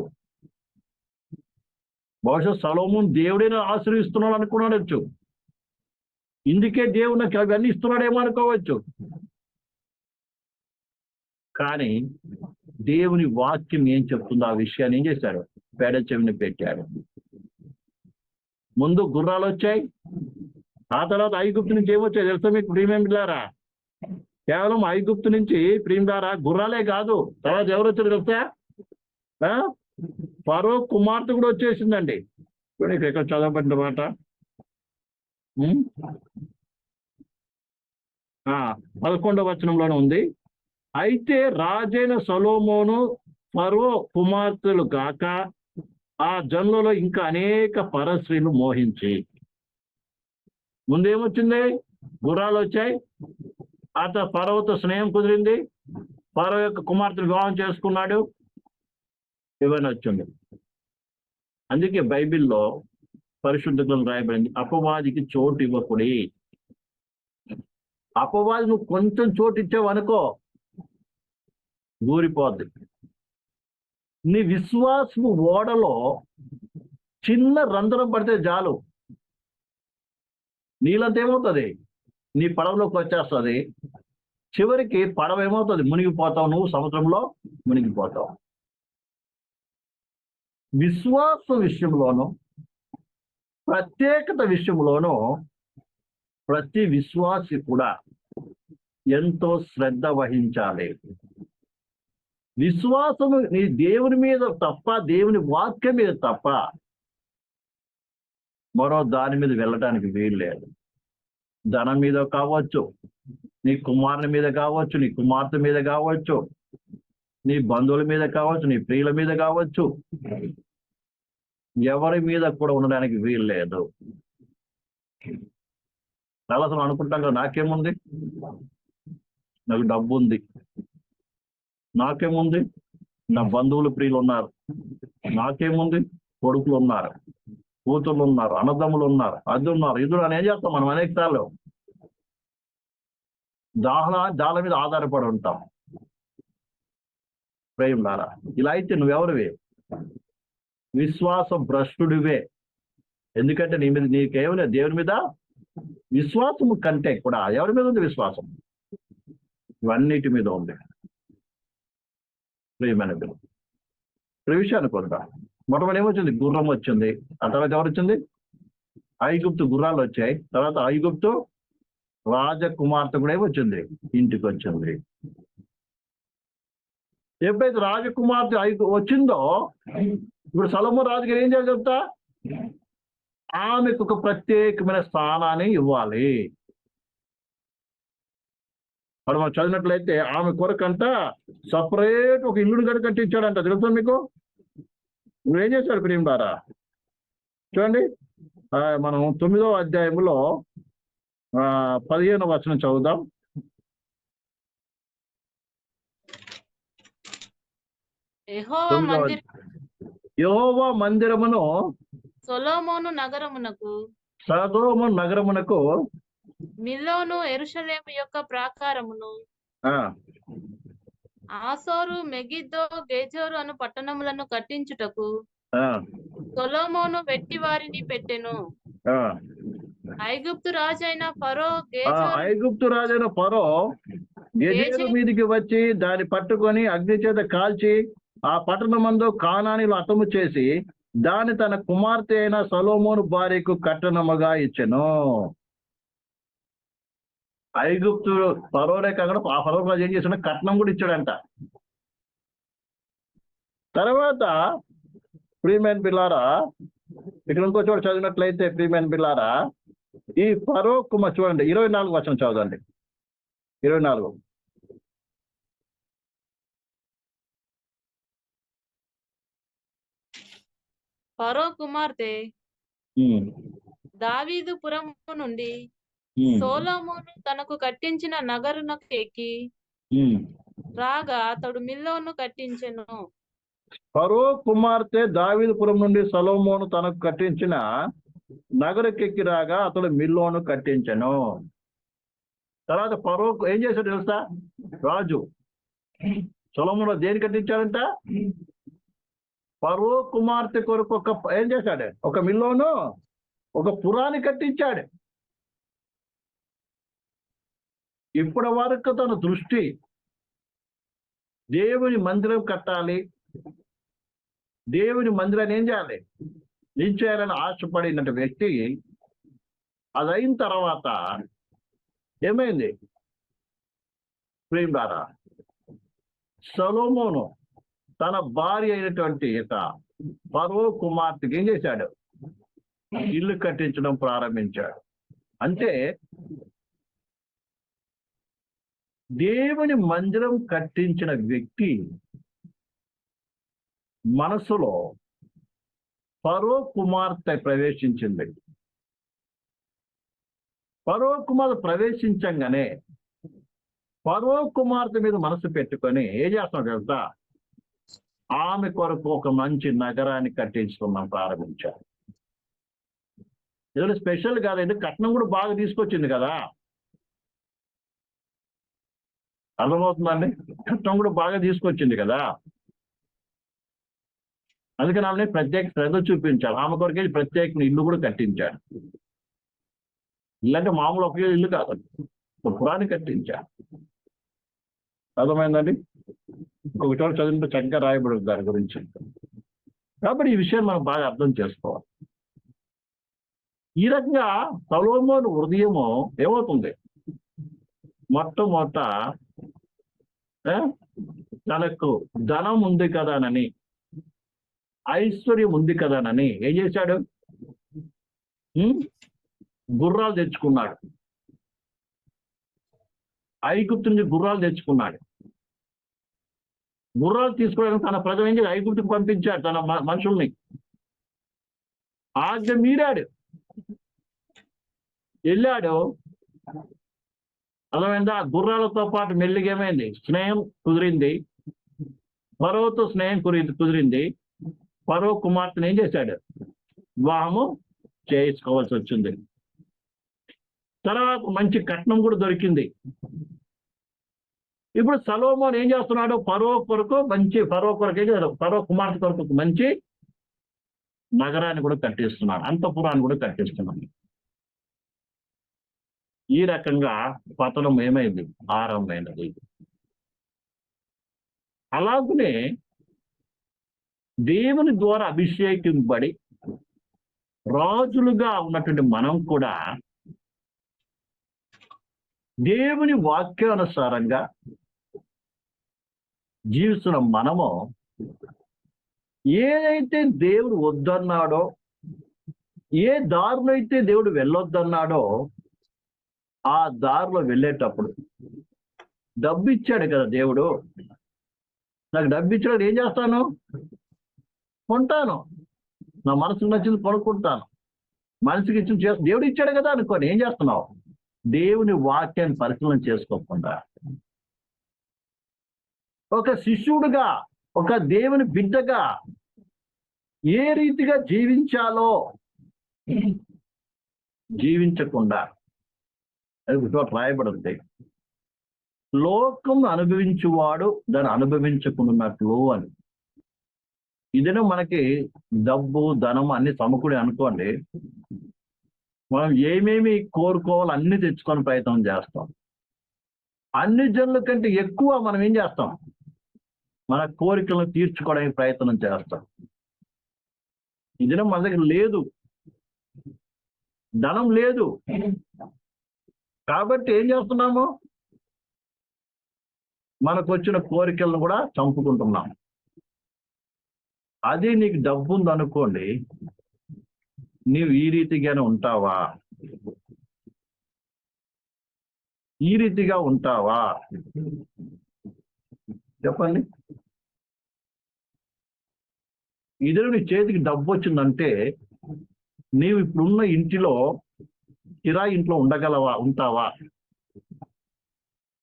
బహుశా సొలొమోను దేవుడిని ఆశ్రయిస్తున్నాడు అనుకున్నాడచ్చు, ఇందుకే దేవుడు నాకు అవన్నీ ఇస్తున్నాడేమో అనుకోవచ్చు. కానీ దేవుని వాక్యం ఏం చెప్తుందో ఆ విషయాన్ని ఏం చేశాడు? పేడ చెవిని పెట్టాడు. ముందు గుర్రాలు వచ్చాయి, ఆ తర్వాత ఐగుప్తు నుంచి ఏమొచ్చాయి తెలుసా మీకు ప్రియమేమిలారా? కేవలం ఐగుప్తు నుంచి ప్రియులారా గుర్రాలే కాదు, తర్వాత ఎవరు వచ్చారు తెలుసా? ఫరో కుమార్తె కూడా వచ్చేసిందండి. ఇక్కడ చదవబడిన మాట 11వ వచనంలోనే ఉంది. అయితే రాజైన సొలొమోను ఫరో కుమార్తెలు కాక ఆ జనులలో ఇంకా అనేక పరస్త్రీలు మోహించి. ముందేమొచ్చింది? గుర్రాలు వచ్చాయి, అత ఫరోతో స్నేహం కుదిరింది, ఫరో యొక్క కుమార్తెను వివాహం చేసుకున్నాడు, ఇవన్నీ వచ్చింది. అందుకే బైబిల్లో పరిశుద్ధ గ్రంథంలో రాయబడింది, అపవాదికి చోటు ఇవ్వకుడి. అపవాది నువ్వు కొంచెం చోటు ఇచ్చావు అనుకో, దూరిపోద్ది. నీ విశ్వాసము ఓడలో చిన్న రంధ్రం పడితే చాలు, నీళ్ళంతా ఏమవుతుంది? నీ పడవలోకి వచ్చేస్తుంది. చివరికి పడవ ఏమవుతుంది? మునిగిపోతావు, నువ్వు సముద్రంలో మునిగిపోతావు. విశ్వాస విషయంలోనూ ప్రత్యేకత విషయంలోనూ ప్రతి విశ్వాసి కూడా ఎంతో శ్రద్ధ వహించాలి. విశ్వాసము నీ దేవుని మీద తప్ప, దేవుని వాక్యం మీద తప్ప మరో దాని మీద వెళ్ళడానికి వీలు లేదు. ధనం మీద కావచ్చు, నీ కుమారుని మీద కావచ్చు, నీ కుమార్తె మీద కావచ్చు, నీ బంధువుల మీద కావచ్చు, నీ ప్రియుల మీద కావచ్చు, ఎవరి మీద కూడా ఉండడానికి వీలు లేదు. చాలాసార్లు అనుకుంటాం కదా, నాకేముంది, నాకు డబ్బు ఉంది, నాకేముంది, నా బంధువులు ప్రియులు ఉన్నారు, నాకేముంది, కొడుకులు ఉన్నారు, కూతుర్లు ఉన్నారు, అన్నదమ్ములు ఉన్నారు, అది ఉన్నారు, ఇది అని ఏం చేస్తాం మనం? అనేక సార్లు దాల మీద ఆధారపడి ఉంటాం. ప్రేమలారా, ఇలా అయితే నువ్వెవరివి? విశ్వాస భ్రష్టుడివే. ఎందుకంటే నీ మీద నీకేమైనా దేవుని మీద విశ్వాసము కంటే కూడా ఎవరి మీద ఉంది విశ్వాసం? ఇవన్నిటి మీద ఉంది. ప్రియమైన విషయాన్ని కొంత మొట్టమొదటి ఏమొచ్చింది? గుర్రం వచ్చింది. ఆ తర్వాత ఎవరు వచ్చింది? ఐగుప్తు గుర్రాలు వచ్చాయి. తర్వాత ఐగుప్తు రాజకుమార్తె కూడా ఏమొచ్చింది? ఇంటికి వచ్చింది. ఎప్పుడైతే రాజకుమార్తె వచ్చిందో, ఇప్పుడు సొలొమోను రాజుగారు ఏం చేయాలి చెప్తా? ఆమెకు ఒక ప్రత్యేకమైన స్థానాన్ని ఇవ్వాలి. మరి మనం చదివినట్లయితే ఆమె కొరకంట సపరేట్ ఒక ఇల్లుని కట్టించాడంట. తెలుసా మీకు? నువ్వేం చేశాడు ప్రియులారా? చూడండి, మనం 9వ అధ్యాయంలో 15వ వచనం చదువుదాం. యెహోవా మందిరమును సొలొమోను నగరమునకు మిల్లోను యెరూషలేము యొక్క ప్రాకారమును ఆసోరు, మెగిద్దో, గేజోరు అను పట్టణములను కట్టించుటకు సొలొమోను వెట్టి వారిని పెట్టెను. ఐగుప్తు రాజైన ఫరో గెజెరు మీదికి వచ్చి దాన్ని పట్టుకొని అగ్ని చేత కాల్చి ఆ పట్టణమందు కానానీలు హతము చేసి దాన్ని తన కుమార్తె అయిన సొలొమోను భార్యకు కట్టనముగా ఇచ్చెను. ఐగుప్తు ఫరోనే కాకుండా ఆ ఫరో రాజు ఏం చేసిన? కట్నం కూడా ఇచ్చాడంట. తర్వాత ప్రియమైన పిల్లారా, ఇక్కడ ఇంకో చోట చదివినట్లయితే ప్రియమైన పిల్లారా, ఈ ఫరో కుమార్ చూడండి, 24 వచనం చదవండి. 24. ఫరో కుమార్తె దావీదు పురము నుండి సొలొమోను తనకు కట్టించిన నగరునకు ఎక్కి రాగా అతడు మిల్లోను కట్టించెను. ఫరో కుమార్తె దావీదుపురం నుండి సొలొమోను తనకు కట్టించిన నగరకెక్కి రాగా అతడు మిల్లోను కట్టించెను. తర్వాత ఫరో ఏం చేశాడు తెలుసా? రాజు సొలొమోను దేని కట్టించాడంట? ఫరో కుమార్తె కొరకు ఏం చేశాడు? ఒక మిల్లోను, ఒక పురాన్ని కట్టించాడు. ఇప్పటి వరకు తన దృష్టి దేవుని మందిరం కట్టాలి, దేవుని మందిరాన్ని ఏం చేయాలి, ఏం చేయాలని ఆశపడిన వ్యక్తి అది అయిన తర్వాత ఏమైంది ప్రియులారా? సొలొమోను తన భార్య అయినటువంటి ఫరో కుమార్తెకి ఏం చేశాడు? ఇల్లు కట్టించడం ప్రారంభించాడు. అంటే దేవుని మందిరం కట్టించిన వ్యక్తి మనసులో ఫరో కుమార్తె ప్రవేశించింది. ఫరో కుమార్తె ప్రవేశించంగానే ఫరో కుమార్తె మీద మనసు పెట్టుకొని ఏం చేస్తున్నాడు తెలుసా? ఆమె కొరకు ఒక మంచి నగరాన్ని కట్టించుకున్నాం ప్రారంభించారు. ఏదో స్పెషల్ కాదండి, కట్నం కూడా బాగా తీసుకొచ్చింది కదా, అర్థమవుతుందండి? కట్నం కూడా బాగా తీసుకొచ్చింది కదా, అందుకని ఆమె ప్రత్యేక శ్రద్ధ చూపించాడు. ఆమె కొరకే ప్రత్యేక ఇల్లు కూడా కట్టించాడు. ఇల్లు అంటే మామూలు ఒకే ఇల్లు కాదు, ఒక పురాన్ని కట్టించాడు. అర్థమైందండి? ఇంకొక చోట చదివితే చక్కగా రాయబడి దాని గురించి. కాబట్టి ఈ విషయం మనం బాగా అర్థం చేసుకోవాలి. ఈ రకంగా సొలొమోను హృదయము ఏమవుతుంది? మొట్టమొదట తనకు ధనం ఉంది కదానని, ఐశ్వర్యం ఉంది కదానని ఏం చేశాడు? గుర్రాలు తెచ్చుకున్నాడు. ఐగుప్తు నుంచి గుర్రాలు తెచ్చుకున్నాడు. గుర్రాలు తీసుకోవడానికి తన ప్రజలు ఏం చేసి ఐగుప్తుకు పంపించాడు, తన మనుషుల్ని ఆజ్ఞ మీరాడు, వెళ్ళాడు. అర్థమైందా? గుర్రాలతో పాటు మెల్లిగా ఏమైంది? స్నేహం కుదిరింది, ఫరోతో స్నేహం కుదిరింది. ఫరో కుమార్తెను ఏం చేశాడు? వివాహము చేసుకోవాల్సి వచ్చింది. తర్వాత మంచి కట్నం కూడా దొరికింది. ఇప్పుడు సొలొమోను ఏం చేస్తున్నాడు? ఫరో కొరకు ఫరో కుమార్తె కొరకు మంచి నగరాన్ని కూడా కట్టిస్తున్నాడు, అంతఃపురాన్ని కూడా కట్టిస్తున్నాడు. ఈ రకంగా పతనం ఏమైంది? ఆరంభమైనది. అలాగనే దేవుని ద్వారా అభిషేకింపబడి రాజులుగా ఉన్నటువంటి మనం కూడా దేవుని వాక్యానుసారంగా జీవిస్తున్న మనము ఏదైతే దేవుడు వద్దన్నాడో, ఏ దారిలో అయితే దేవుడు వెళ్ళొద్దన్నాడో ఆ దారిలో వెళ్ళేటప్పుడు, డబ్బు ఇచ్చాడు కదా దేవుడు, నాకు డబ్బు ఇచ్చాడు, ఏం చేస్తాను? కొంటాను, నా మనసుకు నచ్చింది కొనుక్కుంటాను, మనసుకి ఇచ్చిన చేస్తాను. దేవుడు ఇచ్చాడు కదా అనుకోని ఏం చేస్తున్నావు? దేవుని వాక్యాన్ని పరిశీలన చేసుకోకుండా ఒక శిష్యుడుగా, ఒక దేవుని బిడ్డగా ఏ రీతిగా జీవించాలో జీవించకుండా అది రాయబడింది. లోకం అనుభవించువాడు దాన్ని అనుభవించుకున్నట్లు అని. ఇదేనో మనకి డబ్బు ధనం అన్ని సమకూడి అనుకోండి, మనం ఏమేమి కోరుకోవాలో అన్ని తెచ్చుకొని ప్రయత్నం చేస్తాం. అన్ని జనుల కంటే ఎక్కువ మనం ఏం చేస్తాం? మన కోరికలను తీర్చుకోవడానికి ప్రయత్నం చేస్తాం. ఇదిన మన దగ్గర లేదు, ధనం లేదు, కాబట్టి ఏం చేస్తున్నాము? మనకు వచ్చిన కోరికలను కూడా చంపుకుంటున్నాం. అది నీకు డబ్బు ఉందనుకోండి, నీవు ఈ రీతిగానే ఉంటావా? ఈ రీతిగా ఉంటావా? చెప్పండి. ఇదే నీ చేతికి డబ్బు వచ్చిందంటే నీవు ఇప్పుడున్న ఇంటిలో కిరాయి ఇంట్లో ఉంటావా?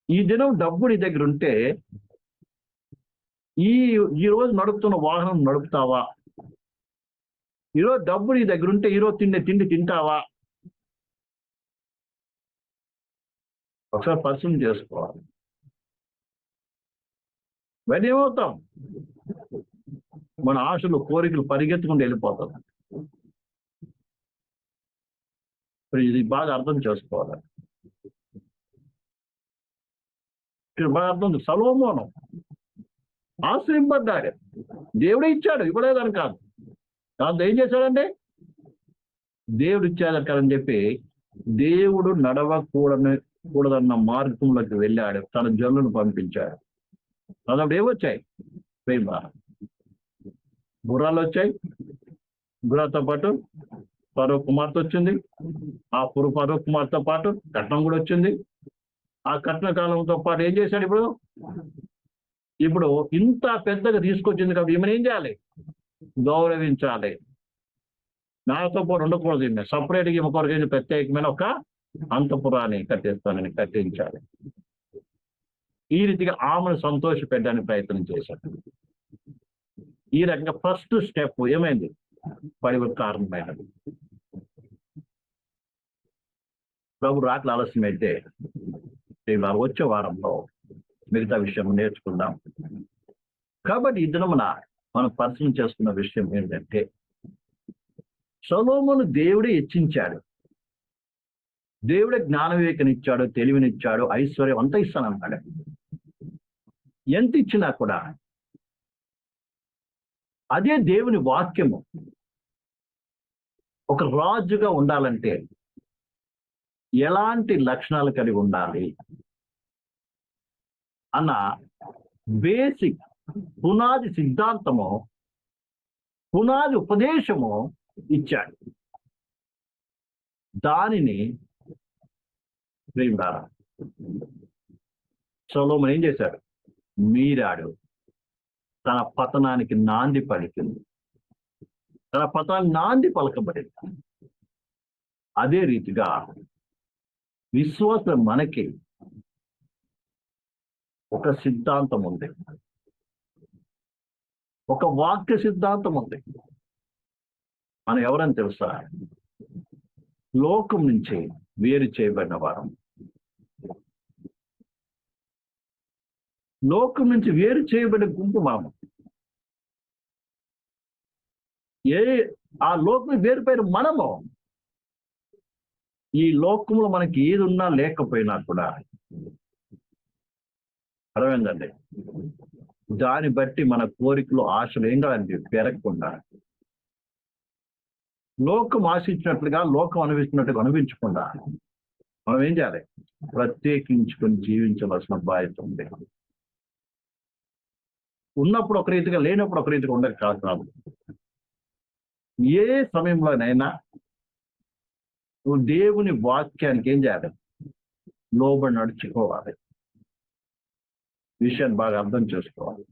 ఈ దినం డబ్బు నీ దగ్గర ఉంటే ఈ రోజు నడుపుతున్న వాహనం నడుపుతావా? ఈరోజు డబ్బు నీ దగ్గర ఉంటే ఈరోజు తిండి తింటావా? ఒకసారి పరిశీలన చేసుకోవాలి. వెన్ ఏమవుతాం? మన ఆశలు కోరికలు పరిగెత్తుకుంటూ వెళ్ళిపోతాం. ఇది బాగా అర్థం చేసుకోవాలి. ఇక్కడ బాగా అర్థం ఉంది. సొలొమోను ఆశ్రయింపడ్డాడు. దేవుడే ఇచ్చాడు, ఇవ్వలేదని కాదు. దాంతో ఏం చేశాడంటే దేవుడు ఇచ్చాడు కదని చెప్పి దేవుడు కూడదన్న మార్గంలోకి వెళ్ళాడు. తన జనులను పంపించాడు. అదప్పుడు ఏమొచ్చాయి? ప్రేమ గుర్రాలు వచ్చాయి. గుర్రాలతో పాటు ఫరో కుమార్తె వచ్చింది. ఆ ఫరో కుమార్తెతో పాటు కట్నం కూడా వచ్చింది. ఆ కట్న కాలంతో పాటు ఏం చేశాడు? ఇప్పుడు ఇంత పెద్దగా తీసుకొచ్చింది కాబట్టి ఈమెను ఏం చేయాలి? గౌరవించాలి. నాతో పాటు ఉండకూడదు. ఈమె సపరేట్గా ఈమె కొరకు ప్రత్యేకమైన ఒక అంతఃపురాన్ని కట్టించాలి. ఈ రీతిగా ఆమెను సంతోష పెట్టడానికి ప్రయత్నం చేశాడు. ఈ రకంగా ఫస్ట్ స్టెప్ ఏమైంది? పడివకు కారణమైనది. ప్రభు రాకల ఆలస్యమైతే వచ్చే వారంలో మిగతా విషయం నేర్చుకుందాం. కాబట్టి ఈ దినమున మనం పరిశీలన చేసుకున్న విషయం ఏంటంటే, సొలొమోను దేవుడే హెచ్చించాడు. దేవుడే జ్ఞాన వివేకనిచ్చాడు, తెలివినిచ్చాడు, ఐశ్వర్యం అంతా ఇస్తానన్నాడు. ఎంత ఇచ్చినా కూడా అదే దేవుని వాక్యము ఒక రాజుగా ఉండాలంటే ఎలాంటి లక్షణాలు కలిగి ఉండాలి అన్న బేసిక్ పునాది సిద్ధాంతము, పునాది ఉపదేశము ఇచ్చాడు. దానిని ప్రేమిడారా సొలొమోను ఏం చేశాడు? మీరాడు. తన పతనానికి నాంది పలికింది. తన పతనానికి నాంది పలకబడింది. అదే రీతిగా విశ్వాసం మనకి ఒక సిద్ధాంతం ఉంది, ఒక వాక్య సిద్ధాంతం ఉంది. మనం ఎవరని తెలుసా? లోకం నుంచి వేరు చేయబడిన వారం. లోకం నుంచి వేరు చేయబడిన గుంపు మనము. ఆ లోకం వేరుపైన మనము. ఈ లోకంలో మనకి ఏది ఉన్నా లేకపోయినా కూడా అర్థమైందండి, దాన్ని బట్టి మన కోరికలు, ఆశలు ఏం కాదండి పెరగకుండా లోకం ఆశించినట్లుగా, లోకం అనుభవిస్తున్నట్టుగా అనుభవించకుండా మనం ఏం చేయాలి? ప్రత్యేకించుకొని జీవించవలసిన బాధ్యత ఉంది. ఉన్నప్పుడు ఒక రీతిగా, లేనప్పుడు ఒక రీతిగా ఉండక కాదు. ఏ సమయంలోనైనా నువ్వు దేవుని వాక్యానికి ఏం చేయాలి? లోబడి నడుచుకోవాలి. విషయాన్ని బాగా అర్థం చేసుకోవాలి.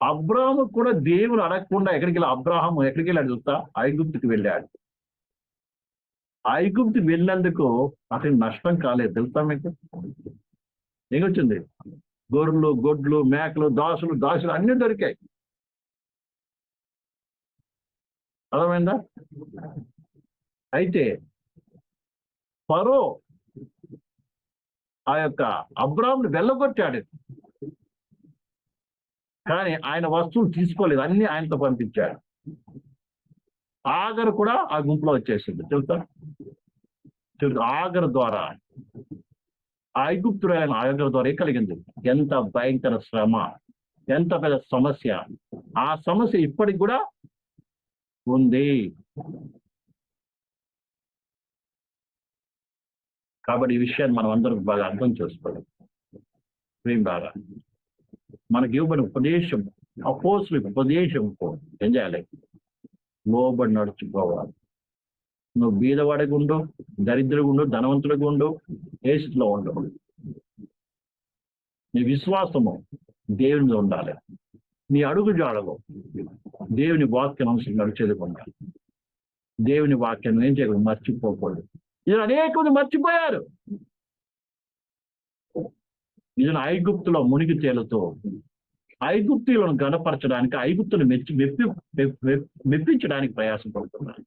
అబ్రాహాము కూడా దేవుని అడగకుండా అబ్రాహాము ఎక్కడికి వెళ్ళాడు చూస్తా? ఐగుప్తుకి వెళ్ళాడు. ఐగుప్తుకి వెళ్ళినందుకు అతనికి నష్టం కాలేదు తెలుసా మీకు? ఏమొచ్చింది? గొర్రెలు, గొడ్లు, మేకలు, దాసులు అన్ని దొరికాయి. అర్థమైందా? అయితే ఫరో ఆ యొక్క అబ్రాహాముని వెళ్ళగొట్టాడు, కానీ ఆయన వస్తువులు తీసుకోలేదు, అన్ని ఆయనతో పంపించాడు. ఆగరు కూడా ఆ గుంపులో వచ్చేసింది తెలుసా? ఆగరు ద్వారా, ఐగుప్తుడైన ఆగరు ద్వారా ఏం కలిగింది? ఎంత భయంకర శ్రమ, ఎంత పెద్ద సమస్య. ఆ సమస్య ఇప్పటికి కూడా ఉంది. కాబట్టి ఈ విషయాన్ని మనం అందరం బాగా అర్థం చేసుకోవాలి. ఏం బాగా మనకి ఇవ్వబడిన ఉపదేశం, అపోస్తుల ఉపదేశం ఏం చేయాలి? లోబడి నడుచుకోవాలి. నువ్వు బీదవాడిగా ఉండు, దరిద్రుడిగా ఉండు, ధనవంతుడిగా ఉండు, ఏ స్థితిలో ఉండవు, నీ విశ్వాసము దేవునిలో ఉండాలి. నీ అడుగు జాడలో దేవుని వాక్యం అంశం నడిచేది ఉండాలి. దేవుని వాక్యం ఏం చేయకూడదు? మర్చిపోకూడదు. ఇది అనేక మంది మర్చిపోయారు. ఇది ఐగుప్తులో మునిగి తేలుతూ ఐగుప్తులను గణపరచడానికి, ఐగుప్తును మెప్పించడానికి ప్రయాసపడుతున్నారు.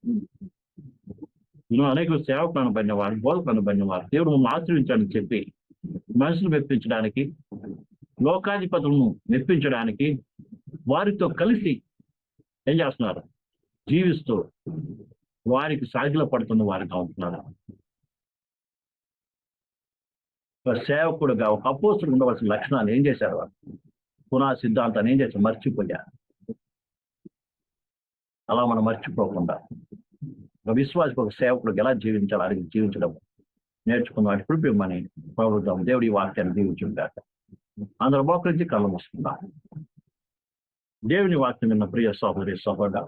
అనేక సేవకులను పడినవారు, బోధకులను పడినవారు, దేవుడు మమ్మల్ని ఆశ్రయించాలని చెప్పి మనుషులు మెప్పించడానికి, లోకాధిపతులను మెప్పించడానికి వారితో కలిసి ఏం చేస్తున్నారు? జీవిస్తూ వారికి సాగిల పడుతున్న వారిగా ఉంటున్నారు. ఒక సేవకుడుగా, ఒక అపోస్తుడు ఉండవలసిన లక్షణాలు ఏం చేశారు వాళ్ళు? పునాది సిద్ధాంతాన్ని ఏం చేశారు? మర్చిపోయారు. అలా మనం మర్చిపోకుండా ఒక విశ్వాసకు, ఒక సేవకుడికి ఎలా జీవించాలి, అది జీవించడం నేర్చుకుందాం. ఇప్పుడు మిమ్మల్ని ప్రభుత్వం దేవుడి వాక్యాన్ని దీవించుంటారు. అందరూ మోకరించి కళ్ళు మూసుకుందాం. దేవుని వాక్యం విన్న ప్రియ సహోదరి సహోదరుడా,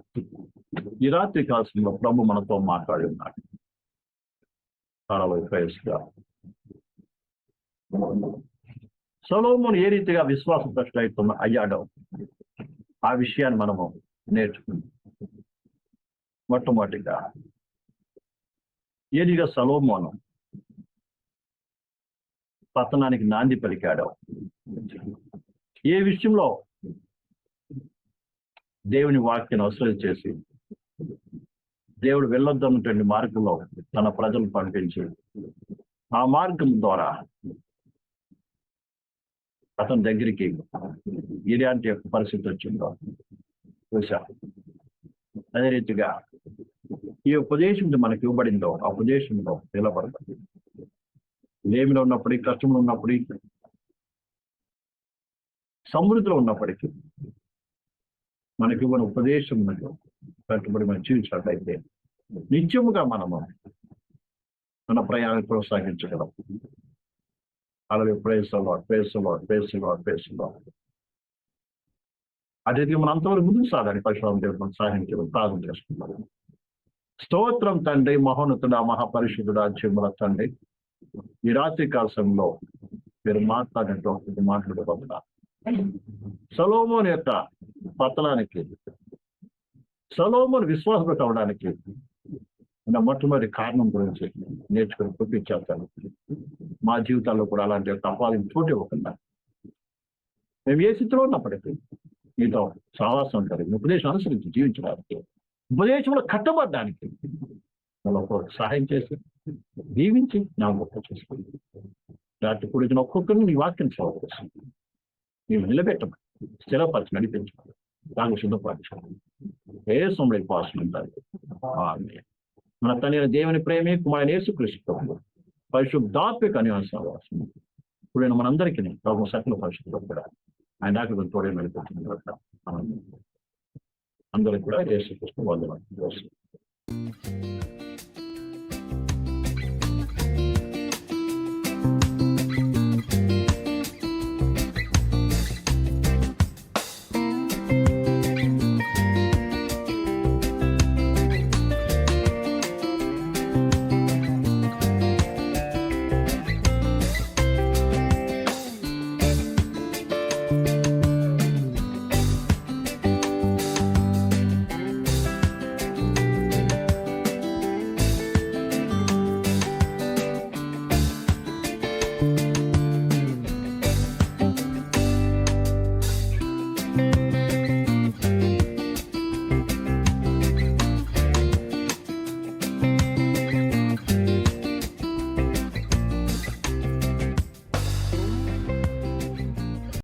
ఈ రాత్రి కాలంలో ప్రభు మనతో మాట్లాడి ఉన్నాడు. సొలొమోను ఏ రీతిగా విశ్వాస భ్రష్టుడైతున్న అయ్యాడో ఆ విషయాన్ని మనము నేర్చుకుందాం. మొట్టమొదటిగా ఏదిగా సొలొమోను పతనానికి నాంది పలికాడో, ఏ విషయంలో దేవుని వాక్యాన్ని అవసరం చేసి దేవుడు వెళ్ళొద్దన్నటువంటి మార్గంలో తన ప్రజలు పంపించి ఆ మార్గం ద్వారా అతని దగ్గరికి ఇలాంటి యొక్క పరిస్థితి వచ్చిందో చూసా. అదే రీతిగా ఈ ఉపదేశం మనకి ఇవ్వబడిందో ఆ ఉపదేశంలో నిలబడదు. లేమిలో ఉన్నప్పటికీ, కష్టంలో ఉన్నప్పటికీ, సమృద్ధిలో ఉన్నప్పటికీ మనకి ఇవ్వని ఉపదేశం కట్టుబడి మనం జీవించినట్లయితే నిత్యముగా మనము మన ప్రయాణం కొనసాగించగలం. అలాగే ప్రేసలో అదే మన అంతవరకు ముందుకు సాగాలి. పరిశుభ్రం దేవుడు మనం సాగించడం ప్రార్థన చేసుకుంటాం. స్తోత్రం తండ్రి, మహోన్నతుడా, మహాపరిశుద్ధుడా, జీవుల తండ్రి, ఈ రాత్రి కాలంలో మీరు మాట్లాడినటువంటి మాట్లాడబోతున్నా సొలొమోను యొక్క పతనానికి, సొలొమోను విశ్వాసపడి అవడానికి మొట్టమొదటి కారణం గురించి నేర్చుకుని చూపించేస్తాను. మా జీవితాల్లో కూడా అలాంటి తపాలని చోటు ఇవ్వకుండా మేము ఏ స్థితిలో ఉన్నప్పటికీ మీతో సహవాసం కలిగి ఉపదేశం అనుసరించి జీవించడానికి, ఉపదేశంలో కట్టబడడానికి సహాయం చేసి దీవించి నా గొప్ప చేసుకుంది. రాత్రి కూడిన ఒక్కొక్కరిని నీ వాక్యం చదవస్తుంది. మీరు నిలబెట్టమని, స్థిరపరిచి నడిపించుకోవాలి. దాన్ని శుద్ధపరచుకోవాలి. ఏ సమయంలో పాసం ఉంటారు. మన తండ్రి దేవుని ప్రేమే కుమారుని యేసుక్రీస్తు పరిశుద్ధాత్మిక అనివాసం ఇప్పుడు మనందరికీ ప్రభు సకల పరిశుద్ధులు కూడా ఆయన దాకా తోడే నడిపించిన అందరూ కూడా యేసుక్రీస్తు వందనాలు.